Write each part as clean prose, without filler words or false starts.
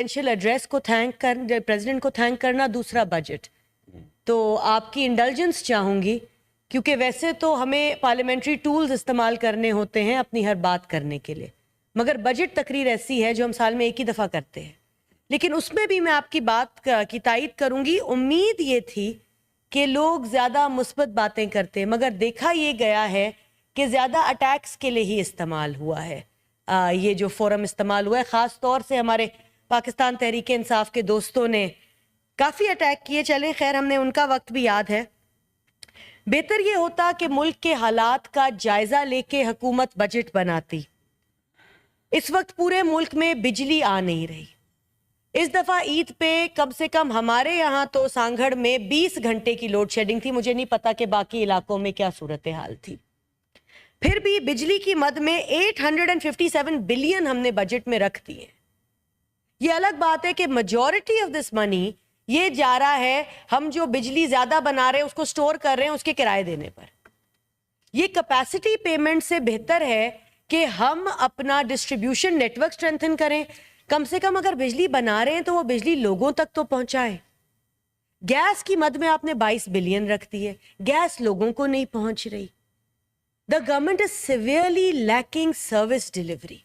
Address को president को thank करना, दूसरा बजट। तो आपकी इंडल्जेंस चाहूँगी, क्योंकि वैसे तो हमें पार्लियामेंट्री टूल्स इस्तेमाल करने होते हैं अपनी हर बात करने के लिए, मगर बजट तकरीर ऐसी है जो हम साल में एक ही दफ़ा करते हैं। लेकिन उसमें भी मैं आपकी बात की तायीद करूँगी। उम्मीद ये थी कि लोग ज़्यादा मुस्बत बातें करते, मगर देखा ये गया है कि ज़्यादा अटैक्स के लिए ही इस्तेमाल हुआ है। ये जो फोरम इस्तेमाल हुआ है, ख़ास तौर से हमारे पाकिस्तान तहरीक इंसाफ के दोस्तों ने काफ़ी अटैक किए। चले खैर, हमने उनका वक्त भी याद है। बेहतर ये होता कि मुल्क के हालात का जायज़ा लेके हुकूमत बजट बनाती। इस वक्त पूरे मुल्क में बिजली आ नहीं रही। इस दफ़ा ईद पे कम से कम हमारे यहाँ तो सांगड़ में 20 घंटे की लोड शेडिंग थी। मुझे नहीं पता कि बाकी इलाकों में क्या सूरत हाल थी। फिर भी बिजली की मद में 857 बिलियन हमने बजट में रख दिए। ये अलग बात है कि मेजॉरिटी ऑफ दिस मनी ये जा रहा है, हम जो बिजली ज्यादा बना रहे हैं उसको स्टोर कर रहे हैं उसके किराए देने पर। ये कैपेसिटी पेमेंट से बेहतर है कि हम अपना डिस्ट्रीब्यूशन नेटवर्क स्ट्रेंथन करें। कम से कम अगर बिजली बना रहे हैं तो वो बिजली लोगों तक तो पहुंचाएं। गैस की मद में आपने 22 बिलियन रख दी है, गैस लोगों को नहीं पहुंच रही। The government is severely lacking service delivery.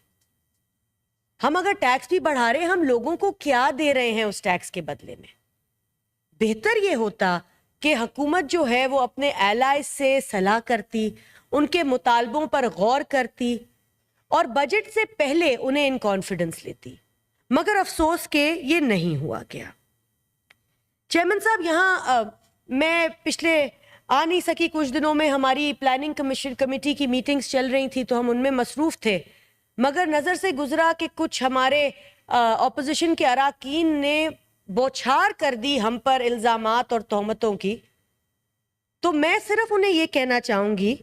हम अगर टैक्स भी बढ़ा रहे हैं, हम लोगों को क्या दे रहे हैं उस टैक्स के बदले में? बेहतर ये होता कि हुकूमत जो है वो अपने एलाइज से सलाह करती, उनके मुतालबों पर गौर करती और बजट से पहले उन्हें इन कॉन्फिडेंस लेती। मगर अफसोस के ये नहीं हुआ गया। चेयरमैन साहब, यहाँ मैं पिछले आ नहीं सकी, कुछ दिनों में हमारी प्लानिंग कमेटी की मीटिंग्स चल रही थी तो हम उनमें मसरूफ़ थे, मगर नज़र से गुजरा कि कुछ हमारे ऑपोजिशन के अराकीन ने बौछार कर दी हम पर इल्ज़ामात और तोहमतों की। तो मैं सिर्फ उन्हें ये कहना चाहूँगी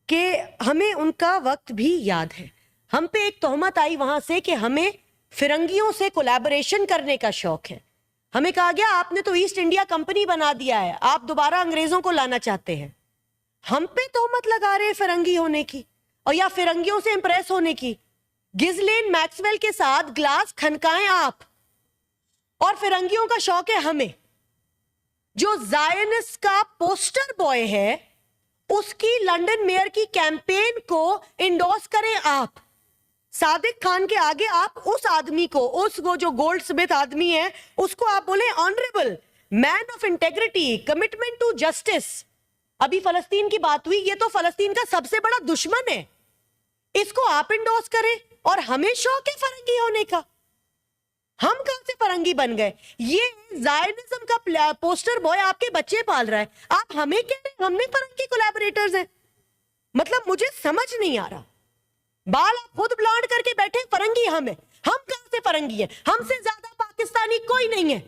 कि हमें उनका वक्त भी याद है। हम पे एक तोहमत आई वहाँ से कि हमें फिरंगियों से कोलैबोरेशन करने का शौक है। हमें कहा गया आपने तो ईस्ट इंडिया कंपनी बना दिया है, आप दोबारा अंग्रेजों को लाना चाहते हैं। हम पे तोहमत लगा रहे फिरंगी होने की और या फिरंगियों से इंप्रेस होने की। गिज़लेन मैक्सवेल के साथ ग्लास खनकाएं आप, और फिरंगियों का शौक है हमें। जो जायनिस्ट का पोस्टर बॉय है उसकी लंदन मेयर की कैंपेन को इंडोर्स करें आप। सादिक खान के आगे आप उस आदमी को, वो जो गोल्ड स्मिथ आदमी है, उसको आप बोले honourable, man of integrity, commitment to justice. अभी फलस्तीन की बात हुई, ये तो फलस्तीन का सबसे बड़ा दुश्मन है, इसको आप इंडोर्स करें और हमें शौक है फरंगी होने का। हम कहां से फरंगी बन गए? ये जायनिज्म का पोस्टर बॉय आपके बच्चे पाल रहा है, आप हमें कह रहे हैं हमने फरंगी कोलैबोरेटर्स हैं। मतलब मुझे समझ नहीं आ रहा। बाल आप खुद ब्लॉन्ड करके बैठे, फरंगी हम कहां से फरंगी हैं? हमसे ज्यादा पाकिस्तानी कोई नहीं है।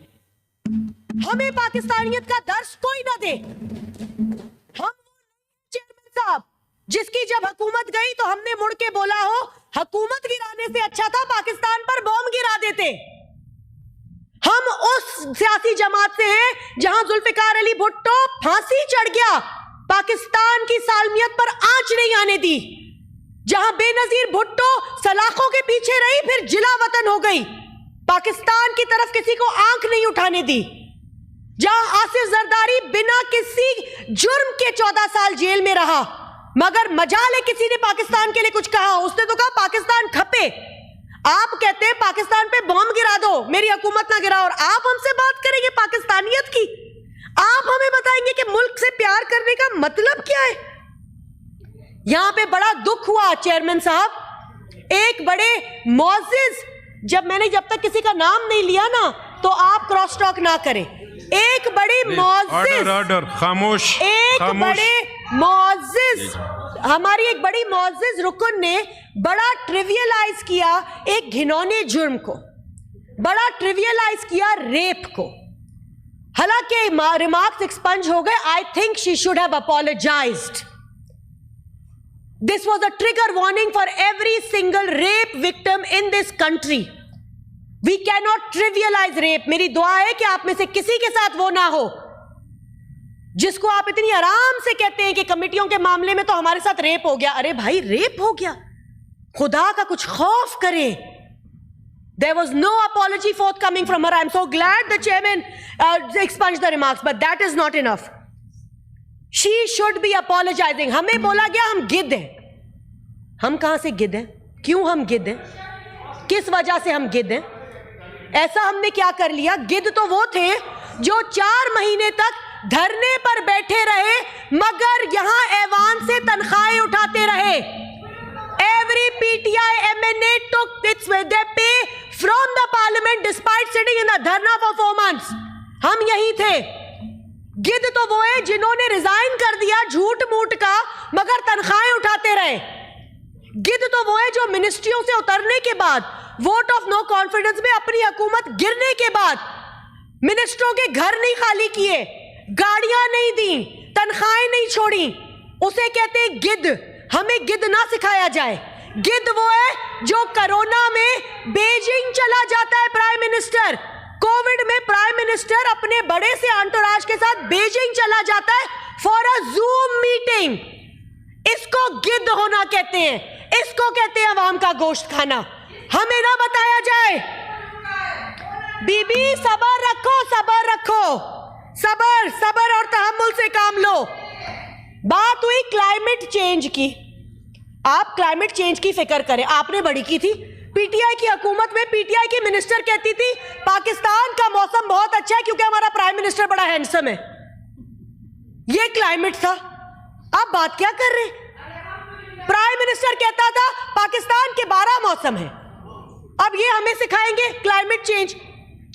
हमें पाकिस्तानियत का दर्स कोई ना दे। हम चेयरमैन साहब जिसकी जब हुकूमत गई तो हमने मुड़ के बोला हो हुकूमत गिराने से अच्छा था पाकिस्तान पर बॉम्ब गिरा देते। हम उस सियासी जमात से हैं जहां जुल्फिकार अली भुट्टो फांसी चढ़ गया, पाकिस्तान की सालमियत पर आंच नहीं आने दी। जहां बेनजीर भुट्टो सलाखों के पीछे रही, फिर जिला वतन हो गई, पाकिस्तान की तरफ किसी को आंख नहीं उठाने दी। जहां आसिफ जरदारी बिना किसी जुर्म के 14 साल जेल में रहा, मगर मजाल है किसी ने पाकिस्तान के लिए कुछ कहा, उसने तो कहा पाकिस्तान खपे। आप कहते हैं पाकिस्तान पे बॉम्ब गिरा दो, मेरी हुकूमत ना गिरा, और आप हमसे बात करेंगे पाकिस्तानियत की? आप हमें बताएंगे कि मुल्क से प्यार करने का मतलब क्या है? यहां पे बड़ा दुख हुआ चेयरमैन साहब। एक बड़े मौजिज, जब तक किसी का नाम नहीं लिया ना तो आप क्रॉस टॉक ना करें। एक बड़े मौजिज, खामोश, एक बड़े मौजिज, हमारी एक बड़ी मौजिज रुकन ने बड़ा ट्रिवियलाइज किया एक घिनौने जुर्म को, बड़ा ट्रिवियलाइज किया रेप को। हालांकि रिमार्क्स एक्सपंज हो गए। I think she should have apologised. This was a trigger warning for every single rape victim in this country. We cannot trivialize rape. मेरी दुआ है कि आप में से किसी के साथ वो ना हो जिसको आप इतनी आराम से कहते हैं कि कमिटियों के मामले में तो हमारे साथ रेप हो गया। अरे भाई, रेप हो गया, खुदा का कुछ खौफ करें। There was no apology forthcoming from her. I'm so glad the chairman expunged the remarks, but that is not enough. She should be apologizing. हमें बोला गया हम गिद्ध हैं. हम कहाँ से गिद्ध हैं? क्यों हम गिद्ध हैं? किस वजह से हम गिद्ध हैं? ऐसा हमने क्या कर लिया? गिद्ध तो वो थे जो 4 महीने तक धरने पर बैठे रहे मगर यहां ऐवान से तनख्वाहें उठाते रहे. Every PTI MNA took their pay from the parliament despite sitting in the dharna for 4 months. हम यही थे. गिद्ध तो वो है जिन्होंने रिजाइन कर दिया झूठ मूठ का मगर तनख्वाहें उठाते रहे. गिद्ध तो वो है जो मिनिस्ट्रियों से उतरने के बाद वोट ऑफ नो कॉन्फिडेंस में अपनी हुकूमत गिरने के बाद मिनिस्टरों के घर नहीं खाली किए, गाड़ियां नहीं दी, तनख्वाहें नहीं छोड़ी. उसे कहते हैं गिद्ध. हमें गिद्ध ना सिखाया जाए. गिद्ध वो है जो कोरोना में बीजिंग चला जाता है. प्राइम मिनिस्टर कोविड में प्राइम मिनिस्टर अपने बड़े से एंटोराज के साथ बीजिंग चला जाता है फॉर अ जूम मीटिंग. इसको गिद्ध होना कहते हैं. इसको कहते हैं अवाम का गोश्त खाना. हमें ना बताया जाए. बीबी सबर रखो, सबर रखो, सबर सबर और तहम्मुल से काम लो. बात हुई क्लाइमेट चेंज की. आप क्लाइमेट चेंज की फिक्र करें. आपने बड़ी की थी. पीटीआई की हुकूमत में पीटीआई की मिनिस्टर कहती थी पाकिस्तान का मौसम बहुत अच्छा है क्योंकि हमारा प्राइम मिनिस्टर बड़ा हैंडसम है. ये क्लाइमेट था. आप बात क्या कर रहे? प्राइम मिनिस्टर कहता था पाकिस्तान के 12 मौसम है. अब ये हमें सिखाएंगे climate change.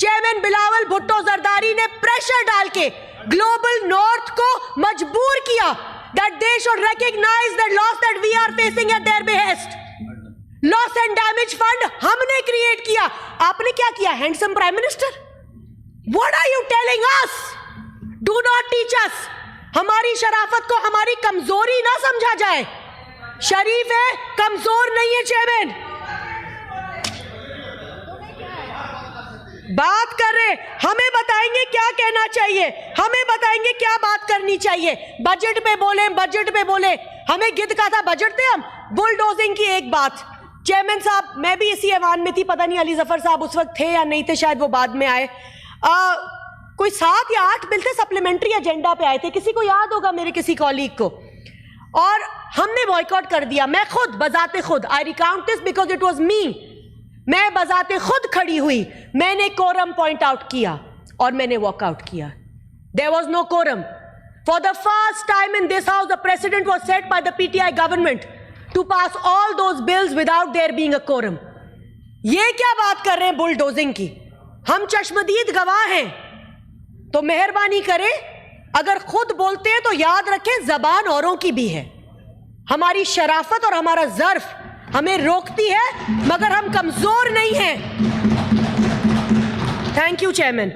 Chairman Bilawal Bhutto Zardari ने प्रेशर डाल के ग्लोबल नॉर्थ को मजबूर किया that they should recognize the loss that we are facing at their behest. Loss and damage fund हमने क्रिएट किया. आपने क्या किया? Handsome prime minister. What are you telling us? Do not teach us. हमारी शराफत को हमारी कमजोरी ना समझा जाए. शरीफ है, कमजोर नहीं है चेयरमैन. बात कर रहे, हमें बताएंगे क्या कहना चाहिए, हमें बताएंगे क्या बात करनी चाहिए. बजट पे बोले, बजट पे बोले. हमें गिद्ध का था बजट थे हम. बुलडोजिंग की एक बात. चेयरमैन साहब, मैं भी इसी ऐवान में थी, पता नहीं अली जफर साहब उस वक्त थे या नहीं थे, शायद वो बाद में आए. कोई 7 या 8 बिल थे सप्लीमेंट्री एजेंडा पे आए थे. किसी को याद होगा मेरे किसी कॉलीग को. और हमने बॉयकॉट कर दिया. मैं खुद बजाते खुद, I recount this because it was me. मैं बजाते खुद खड़ी हुई, मैंने कोरम पॉइंट आउट किया और मैंने वॉकआउट किया. There was no quorum. For the first time in this house the president was set by the PTI government to pass all those bills without there being a quorum. ये क्या बात कर रहे हैं बुलडोजिंग की? हम चश्मदीद गवाह हैं. तो मेहरबानी करें, अगर खुद बोलते हैं तो याद रखें जबान औरों की भी है. हमारी शराफत और हमारा ज़र्फ हमें रोकती है मगर हम कमजोर नहीं हैं. Thank you chairman.